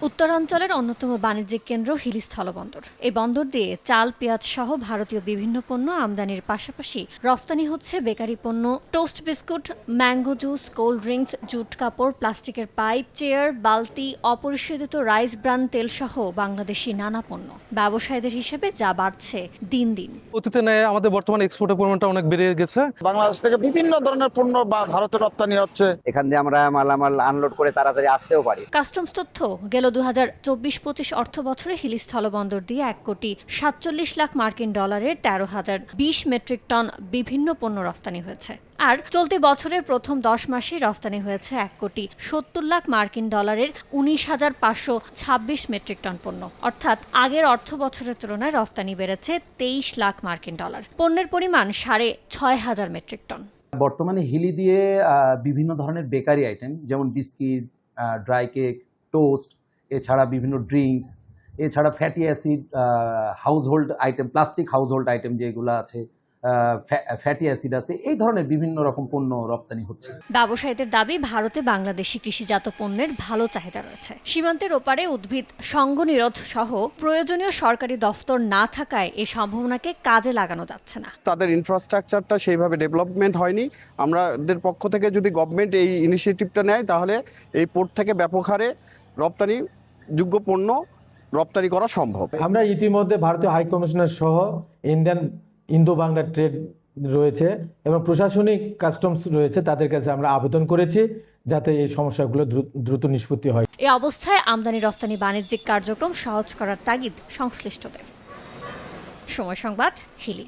উত্তরাঞ্চলের অন্যতম বাণিজ্যিক কেন্দ্র হিলি স্থলবন্দর। এই বন্দর দিয়ে চাল, পেঁয়াজ সহ ভারতীয় বিভিন্ন পণ্য আমদানির পাশাপাশি রফতানি হচ্ছে বেকারি পণ্য, toast biscuit, mango juice, cold drinks, jute কাপড়, প্লাস্টিকের পাইপ, চেয়ার, বালতি, অপরিশোধিত রাইস ব্রান তেল সহ বাংলাদেশি নানা পণ্য। ব্যবসায়ীদের হিসেবে যা বাড়ছে দিন দিন। অতীতে নেয় আমাদের বর্তমানে এক্সপোর্টের পরিমাণটা অনেক বেড়ে গেছে। বাংলাদেশ থেকে বিভিন্ন ধরনের পণ্য ভারতে রপ্তানি হচ্ছে। এখান দিয়ে আমরা মালামাল আনলোড করে তাড়াতাড়ি আসতেও পারি। কাস্টমস তথ্য গেল 2024-25 অর্থ বছরে হিলি স্থলবন্দর দিয়ে 1,47,00,000 মার্কিন ডলারের 13,020 মেট্রিক টন বিভিন্ন পণ্য রফতানি হয়েছে। আর চলতি বছরের প্রথম 10 মাসে রফতানি হয়েছে 1,70,00,000 মার্কিন ডলারের 19,526 মেট্রিক টন পণ্য। অর্থাৎ আগের অর্থ বছরের তুলনায় রফতানি বেড়েছে 23 লাখ মার্কিন ডলার। পণ্যের পরিমাণ 6,500 মেট্রিক টন। বর্তমানে হিলি দিয়ে বিভিন্ন ধরনের বেকারি আইটেম যেমন বিস্কিট, ড্রাই কেক, টোস্ট, এছাড়া বিভিন্ন ড্রিঙ্কস, এছাড়া fatty acid, household item, plastic household item যেগুলো আছে, ফ্যাটি অ্যাসিড আছে, এই ধরনের বিভিন্ন রকম পণ্য রপ্তানি হচ্ছে। ব্যবসায়ীদের দাবি, ভারতে বাংলাদেশি কৃষিজাত পণ্যের ভালো চাহিদা রয়েছে। সীমান্তের ওপারে উদ্ভিদ সঙ্গ নিরোধ সহ প্রয়োজনীয় সরকারি দফতর না থাকায় এই সম্ভাবনাকে কাজে লাগানো যাচ্ছে না। তাদের ইনফ্রাস্ট্রাকচারটা সেইভাবে ডেভেলপমেন্ট হয়নি। আমাদের পক্ষ থেকে যদি গভর্নমেন্ট এই ইনিশিয়েটিভটা নেয়, তাহলে এই পোর্ট থেকে ব্যাপক হারে রপ্তানি যোগ্য পণ্য রপ্তানি করা সম্ভব। আমরা ইতিমধ্যে ভারতীয় হাই কমিশনার সহ ইন্দো বাংলা ট্রেড রয়েছে এবং প্রশাসনিক কাস্টমস রয়েছে, তাদের কাছে আমরা আবেদন করেছি যাতে এই সমস্যাগুলো দ্রুত নিষ্পত্তি হয়। এই অবস্থায় আমদানি রফতানি বাণিজ্যিক কার্যক্রম সহজ করার তাগিদ সংশ্লিষ্টদের। সময় সংবাদ, হিলি।